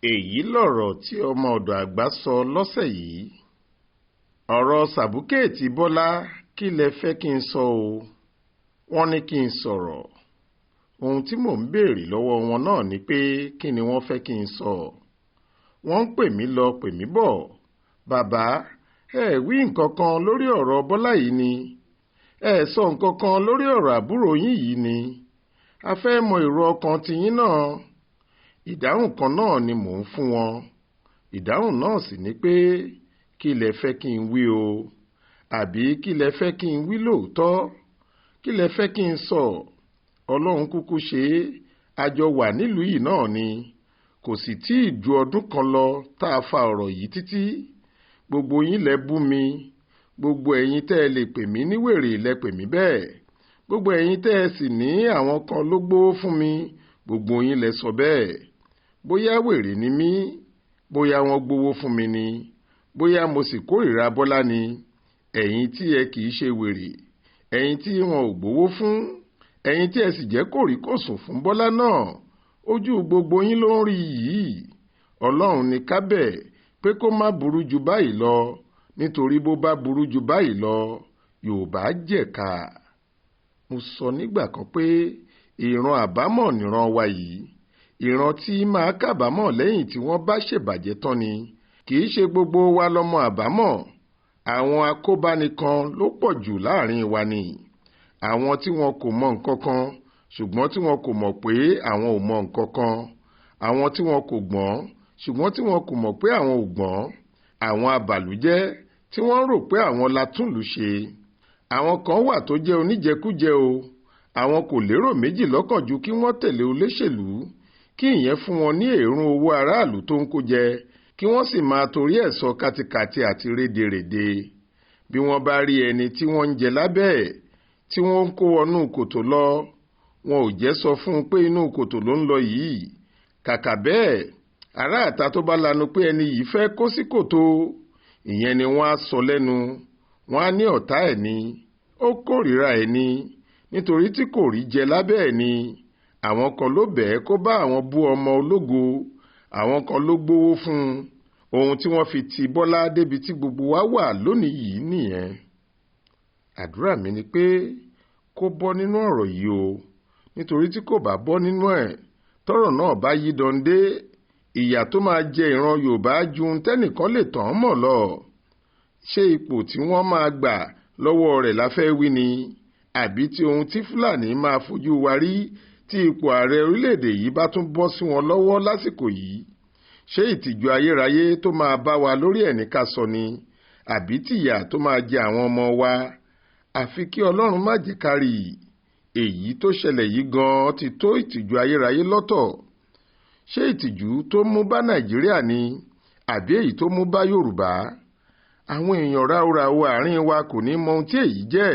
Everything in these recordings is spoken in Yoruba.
èyí lọ̀rọ̀ tí ọmọ ọ̀dọ̀ àgbà sọ lọ́sẹ̀ yìí. ọ̀rọ̀ Sabukeeti Bọla kí lẹ fẹ́ kí n sọ o? wọ́n ní kí n sọ̀rọ̀. ohun tí mò ń béèrè lọ́wọ́ wọn náà ni pé kí ni wọ́n fẹ́ kí n sọ. wọ́n ń pè mí lọ pè mí bọ̀. bàbá ẹ wí nǹkan kan lórí ọ̀rọ̀ Bọlá yìí ni. ẹ sọ nǹkan kan lórí ọ̀rọ̀ àbúrò yín yìí ni. a fẹ́ mọ èrò ọkàn tiyín náà. ìdáhùn kan náà ni mò ń fún wọn. ìdáhùn náà sì ni pé kí lẹ fẹ́ kí n wí o? àbí kí lẹ fẹ́ kí n wí lóòótọ́? kí lẹ fẹ́ kí n sọ? ọlọ́run kúkú ṣe é, a jọ wà nílùú yìí náà ni. kò sì tí ì ju ọdún kan lọ tá a fa ọ̀rọ̀ yìí títí. gbogbo yín lẹ bú mi. gbogbo ẹ̀yin tẹ́ ẹ lè pè mí ní wèrè lẹ pè mí bẹ́ẹ̀. gbogbo ẹ̀yin tẹ́ ẹ sì ní àwọn kan ló gbówó fún mi, gbogbo yín lẹ sọ bẹ́ẹ̀. bóyá wèrè ni mí, bóyá wọ́n gbówó fún mi ni, bóyá mo sì kórìíra Bọ́lá ni. ẹ̀yin tí ẹ kì í ṣe wèrè, ẹ̀yin tí wọn ò gbówó fún, ẹ̀yin tí ẹ sì jẹ́ kòríkòsùn fún Bọ́lá náà, ojú gbogbo yín ló ń rí yìí. ọlọ́run ní ká bẹ̀ pé kó má burú ju báyìí lọ, nítorí bó bá burú ju báyìí lọ Yorùbá jẹ̀ka. mo sọ nígbà kan pé ìran àbámọ̀ nìran wa yìí, ìran tí máa kábàámọ̀ lẹ́yìn tí wọ́n bá ṣèbàjẹ́ tán ni. kì í ṣe gbogbo wa lọ́mọ àbámọ̀. àwọn akóbánikan ló pọ̀ jù láàrin wa ni. àwọn tí wọn kò mọ nǹkan kan ṣùgbọ́n tí wọn kò mọ̀ pé àwọn ò mọ nǹkan kan. àwọn tí wọn kò gbọ́n ṣùgbọ́n tí wọn kò mọ̀ pé àwọn ò gbọ́n. àwọn abàlújẹ́ tí wọ́n rò pé àwọn la túnlù ṣe. àwọn kan wà tó jẹ́ oníjẹkújẹ o. àwọn kò lérò méjì lọ́kàn ju kí wọ́n tẹ̀lé olóṣèlú, kí ìyẹn fún wọn ní èrún owó aráàlú tó ń kó jẹ, kí wọ́n sì máa torí ẹ̀ sọ kátikàti àti rédèrèdè. bí wọ́n bá rí ẹni tí wọ́n ń jẹ lábẹ́ ẹ̀ tí wọ́n ń kó wọnú kòtò lọ, wọn ò jẹ́ sọ fún un pé inú kòtò ló ń lọ yìí. kàkà bẹ́ẹ̀, aráàta tó bá lanu pé ẹni yìí fẹ́ kó sí kòtò, ìyẹn ni wọ́n á sọ lẹ́nu. wọ́n á ní ọ̀tá ẹ̀ ni, ó kórìíra ẹ̀ ni, nítorí tí kò rí jẹ lábẹ́ ẹ̀ ni. àwọn kan ló bẹ̀ẹ́ kó bá àwọn bú ọmọ ológo, àwọn kan ló gbówó fún un. ohun tí wọ́n fi ti Bọ́lá débi tí gbogbo wa wà lónìí yìí nìyẹn. àdúrà mi ni pé kó bọ́ nínú ọ̀rọ̀ yìí o, nítorí tí kò bá bọ́ nínú ẹ̀, tọ́rọ̀ náà bá yí dọ̀ǹdé, ìyà tó máa jẹ ìran Yorùbá ju tẹ́nìkan lè tàn án mọ̀ lọ. ṣé ipò tí wọ́n máa gbà lọ́wọ́ rẹ̀ la fẹ́ wí ni, àbí tí ohun tí Fúlàní máa fojú wa rí tí ipò ààrẹ orílẹ̀-èdè yìí bá tún bọ́ sí wọn lọ́wọ́ lásìkò yìí? ṣé ìtìjú ayérayé tó máa bá wa lórí ẹ̀ ní ká sọ ni, àbí tìyà tó máa jẹ àwọn ọmọ wa? àfi kí Ọlọ́run má jẹ́ ká rí i. èyí tó ṣẹlẹ̀ yìí gan-an ti tó ìtìjú ayérayé lọ́tọ̀. ṣé ìtìjú tó mú bá Nàìjíríà ni, àbí èyí tó mú bá Yorùbá? àwọn èèyàn ráúráú àárín wa kò ní mọ ohun tí èyí jẹ́,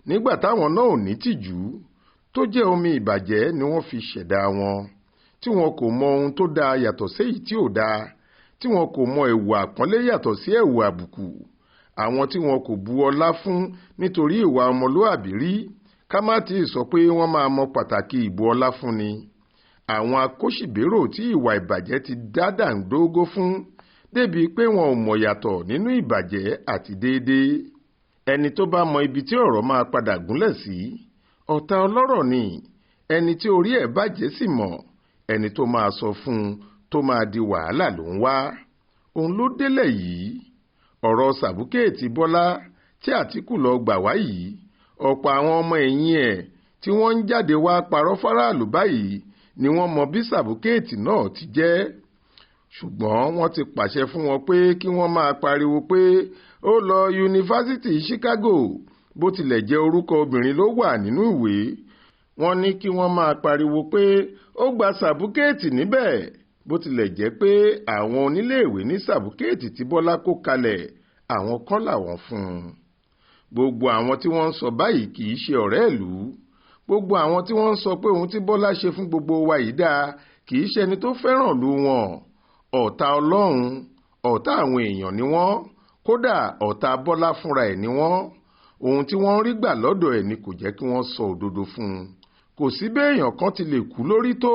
nígbà táwọn náà ò ní tìjú. tó jẹ́ omi ìbàjẹ́ ni wọ́n fi ṣẹ̀dá wọn, tí wọn kò mọ ohun tó dáa yàtọ̀ sí èyí tí ò dáa, tí wọn kò mọ ẹ̀wù àpọ́nlé yàtọ̀ sí ẹ̀wù àbùkù. àwọn tí wọn kò bu ọlá fún nítorí ìwà ọmọlúàbí rí, ká má tí ì sọ pé wọ́n máa mọ pàtàkì ìbu ọlá fún ni. àwọn akóṣìbérò tí ìwà ìbàjẹ́ ti dá dàńdógó fún, débi pé wọn ò mọ̀ yàtọ̀ nínú ìbàjẹ́ àti déédéé. ẹni tó bá mọ ibi tí ọ̀rọ̀ máa padà gúnlẹ̀ sí, ọ̀tá ọlọ́rọ̀ ni. ẹni tí orí ẹ̀ bàjẹ́ sì mọ̀, ẹni tó máa sọ fún un tó máa di wàhálà ló ń wá. òun ló délẹ̀ yìí. ọ̀rọ̀ Sabukeeti Bọ́lá tí Àtíkù lọ gbà wá yìí, ọ̀pọ̀ àwọn ọmọ ẹ̀yìn ẹ̀ tí wọ́n ń jáde wá parọ́ fáráàlú báyìí ni wọ́n mọ bí Sabukeeti náà ti jẹ́. ṣùgbọ́n wọ́n ti pàṣẹ fún wọn pé kí wọ́n máa pariwo pé ó lọ yunifásitì Chicago, bó tilẹ̀ jẹ́ orúkọ obìnrin ló wà nínú ìwé. wọ́n ní kí wọ́n máa pariwo pé ó gba Sabukeeti níbẹ̀, bó tilẹ̀ jẹ́ pé àwọn oníléèwé ní Sabukeeti tí Bọ́lá kó kalẹ̀, àwọn kan làwọn fún un. gbogbo àwọn tí wọ́n ń sọ báyìí kì í ṣe ọ̀rẹ́ ìlú. gbogbo àwọn tí wọ́n ń sọ pé ohun tí Bọ́lá ṣe fún gbogbo wa yìí dáa kì í ṣe ẹni tó fẹ́ràn ìlú wọn. ọ̀tá Ọlọ́run, ọ̀tá àwọn èèyàn ni wọ́n, kódà ọ̀tá Bọ́lá fúnra ẹ̀ ni wọ́n. ohun tí wọ́n rí gbà lọ́dọ̀ ẹ̀ ni kò jẹ́ kí wọ́n sọ òdodo fún un. kò sí béèyàn kan ti lè kú lórí tó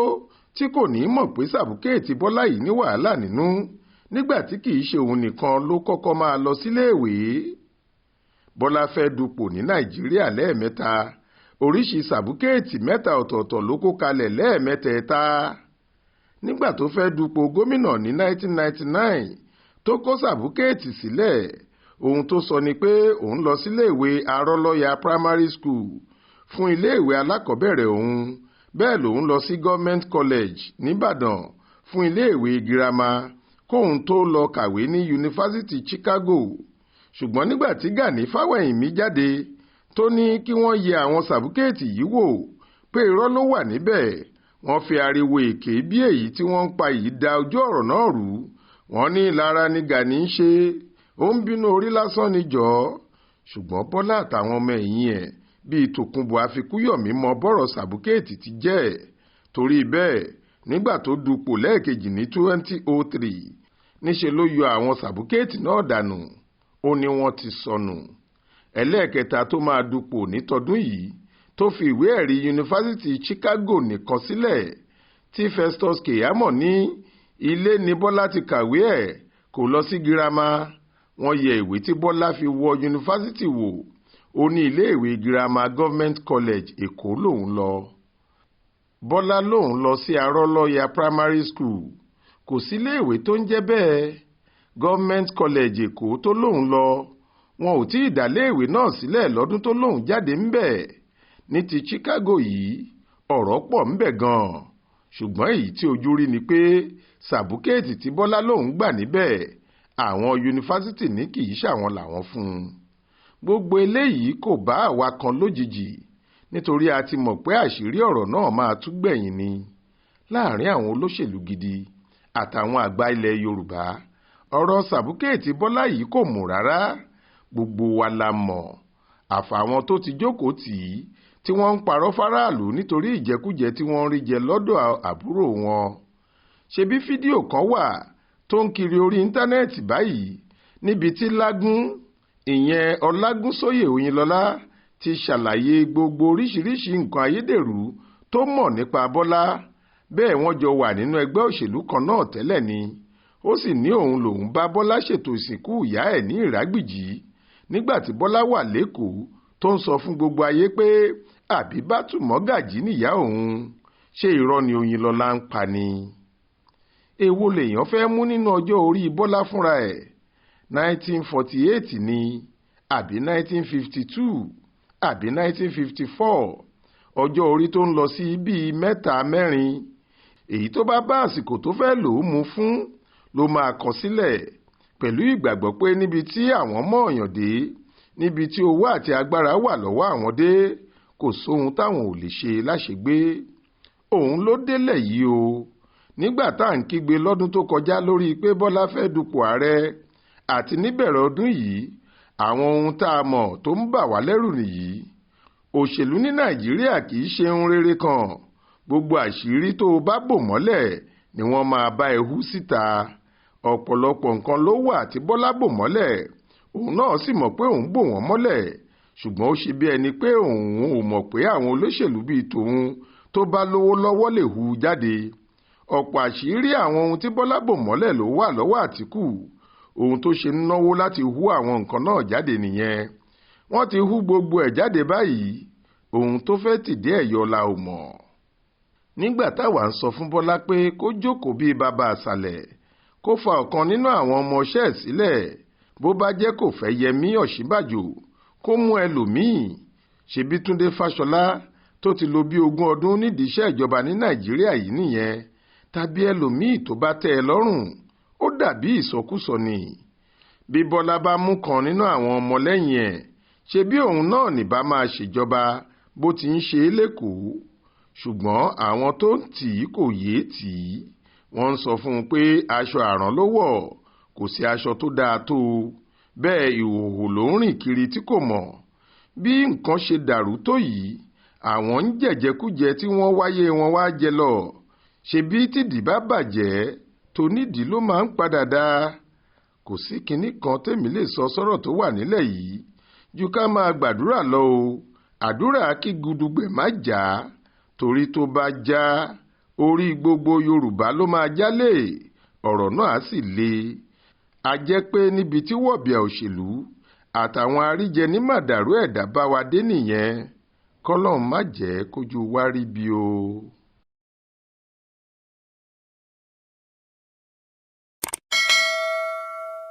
tí kò ní mọ̀ pé Sabukeeti Bọla yìí ní wàhálà nínú nígbà tí kì í ṣe òun nìkan ló kọ́kọ́ máa lọ síléèwé. Bọla fẹ́ dupò ní Nàìjíríà lẹ́ẹ̀mẹ́ta, oríṣi Sabukeeti mẹ́ta ọ̀tọ̀ọ̀tọ̀ ló kó kalẹ̀ lẹ́ẹ̀mẹ́tẹ̀ẹ̀ta. Nígbà tó fẹ́ dupò gómìnà ní 1999 tó kó Sabukeeti sílẹ̀, ohun tó sọ ni pé òun lọ síléèwé Arọ́lọ́ya primary school fún iléèwé alákọ̀ọ́bẹ̀rẹ̀ òun, bẹ́ẹ̀ lòun lọ sí Government College nìbàdàn fún iléèwé girama kóun tó lọ kàwé ní Yunifásítì Chicago. Ṣùgbọ́n nígbà tí Gani Fáwẹ̀hìnmí jáde tó ní kí wọ́n yẹ àwọn Sabukeeti yìí wò pé irọ́ ló wà níbẹ̀, wọ́n fi ariwo èké bí èyí tí wọ́n ń pa yìí da ojú ọ̀rọ̀ náà rú. Wọ́n ní ìlara ni Gani ń ṣe, ó ń bínú orí lásán ni jọ̀ọ́. Ṣùgbọ́n Bọla àtàwọn ọmọ ẹ̀yìn ẹ̀ bíi Tòkunbọ̀ Àfikúyọ̀mí mọ bọ́rọ̀ Sabukeeti ti jẹ́. Torí bẹ́ẹ̀ nígbà tó dupò lẹ́ẹ̀kejì ní 2003 níṣe ló yọ àwọn Sabukeeti náà dànù, ó ní wọ́n ti sọnù. Ẹlẹ́ẹ̀kẹta tó máa dupò nítọdún yìí tó fi ìwé ẹ̀rí Yunifásítì Chicago nìkan sílẹ̀, tí Festus Keyamo ní ilé ni Bọla ti kàwé ẹ̀, kò lọ sí girama. Wọ́n yẹ ìwé tí Bọla fi wọ yunifásítì wò, ó ní iléèwé girama Government College Èkó lòun lọ. Bọla lòun lọ sí Arọ́lọ́ya primary school, kò sí iléèwé tó ń jẹ́ bẹ́ẹ̀. Government College Èkó tó lòun lọ, wọn ò tí ì dá iléèwé náà sílẹ̀ lọ́dún tó lòun jáde ńbẹ̀. Ní ti Chicago yìí ọ̀rọ̀ pọ̀ ńbẹ̀ gan-an, ṣùgbọ́n èyí tí ojú rí ni pé Sabukeeti tí Bọla lòun gbà níbẹ̀ àwọn yunifásítì ní kì í ṣàwọn làwọn fún un. Gbogbo eléyìí kò bá àwa kan lójijì, nítorí a ti mọ̀ pé àṣírí ọ̀rọ̀ náà máa tú gbẹ̀yìn ni. Láàárín àwọn olóṣèlú gidi àtàwọn àgbà ilẹ̀ Yorùbá, ọ̀rọ̀ Sabukeeti Bọla yìí kò mú rárá. Gbogbo wa la mọ̀, àfàwọn tó ti jókòó tì í tí wọ́n ń parọ́ fáráàlú nítorí ìjẹkújẹ tí wọ́n ń rí jẹ lọ́dọ̀ àbúrò wọn. Ṣebí fídíò kan wà tó ń kiri orí íńtánẹ́ẹ̀tì báyìí níbi tí Lágún, ìyẹn Ọlágúnsóyè Oyinlọ́lá, ti ṣàlàyé gbogbo oríṣiríṣi nǹkan ayédèrú tó mọ̀ nípa Bọla. Bẹ́ẹ̀ wọ́n jọ wà nínú ẹgbẹ́ òṣèlú kan náà tẹ́lẹ̀ ni. Ó sì ní òun lòun bá Bọla ṣètò ìsìnkú ìyá ẹ̀ ní Ìrágbìjí nígbà tí Bọla wà lÉkòó, tó ń sọ fún gbogbo ayé pé Àbíbátù Mọ́gàjí nìyá òun. Ṣé irọ́ ni Oyinlọ́lá ń pa ni? Èwo lèèyàn fẹ́ mú nínú ọjọ́ orí Bọla fúnra ẹ̀? 1948 ni àbí 1952 àbí 1954? Ọjọ́ orí tó ń lọ sí bíi 3-4. Èyí tó bá bá àsìkò tó fẹ́ lò ó mú fún ló máa kọ sílẹ̀, pẹ̀lú ìgbàgbọ́ pé níbi tí àwọn mọ̀ọ́yàn dé, níbi tí owó àti agbára wà lọ́wọ́ àwọn dé, kò sóhun táwọn ò lè ṣe láṣegbé. Òun ló délẹ̀ yìí o. Nígbà tá à ń kígbe lọ́dún tó kọjá lórí pé Bọla fẹ́ dupò ààrẹ, àti níbẹ̀rẹ̀ ọdún yìí, àwọn ohun tá a mọ̀ tó ń bà wá lẹ́rù nìyí. Òṣèlú ní Nàìjíríà kì í ṣe ohun rere kan. Gbogbo àṣírí tó o bá bò mọ́lẹ̀ ni wọ́n máa bá ẹ hú síta. Ọ̀pọ̀lọpọ̀ nǹkan ló wà tí Bọla bò mọ́lẹ̀, òun náà sì mọ̀ pé òun bò wọ́n mọ́lẹ̀, ṣùgbọ́n ó ṣe bí ẹni pé òun ò mọ̀ pé àwọn olóṣèlú bíi tòun tó bá lówó lọ́wọ́ lè hú jáde. Ọ̀pọ̀ àṣírí àwọn ohun tí Bọla bò mọ́lẹ̀ ló wà lọ́wọ́ Àtíkù. Ohun tó ṣe ń náwó láti hú àwọn nǹkan náà jáde nìyẹn. Wọ́n ti hú gbogbo ẹ̀ jáde báyìí. Ohun tó fẹ́ tìdí ẹ̀ yọ la ò mọ̀. Nígbà táwa ń sọ fún Bọla pé kó jókòó bíi bàbá àṣàlẹ̀, kó fa ọ̀kan nínú àwọn ọmọọṣẹ́ ẹ̀ sílẹ̀, bó bá jẹ́ kò fẹ́ Yẹmí Ọ̀ṣínbàjò kó mú ẹlòmíì. Ṣebí Túndé Fáṣọlá tó ti lò bí 20 ọdún nídìí iṣẹ́ ìjọba ní Nàìjíríà yìí nìyẹn, tàbí ẹlòmíì tó bá tẹ́ ẹ lọ́rùn. Ó dàbí ìsọkúsọ ni. Bí Bọla bá mú kan nínú àwọn ọmọlẹ́yìn ẹ̀, ṣebí òun náà nìbá máa ṣèjọba bó ti ń ṣe é lÉkòó. Ṣùgbọ́n àwọn tó ń tì í kò yéé tì í. Wọ́n ń sọ fún un pé aṣọ àrán ló wọ̀, kò sí aṣọ tó dáa tó. Bẹ́ẹ̀ ìhòòhò ló ń rìn kiri tí kò mọ̀. Bí nǹkan ṣe dàrú tó yìí, àwọn ń jẹ̀jẹkújẹ tí wọ́n wáyé wọn wá jẹ lọ. Ṣebí tìdí bá bàjẹ́ tonídìí ló máa ń padà dá. Kò sí kinní kan tèmi lè sọ sọ́rọ̀ tó wà nílẹ̀ yìí ju ká máa gbàdúrà lọ o. Àdúrà kí gudugbẹ̀ má jà, torí tó bá já orí gbogbo yorùbá ló máa jálè ọ̀rọ̀ náà á sì le. a jẹ́ pé níbi tí wọ̀bìà òṣèlú àtàwọn àríjẹ ní màdàrú ẹ̀dá bá wa dé nìyẹn. kọ́lọ́hún má jẹ́ kójú wa rí bí o.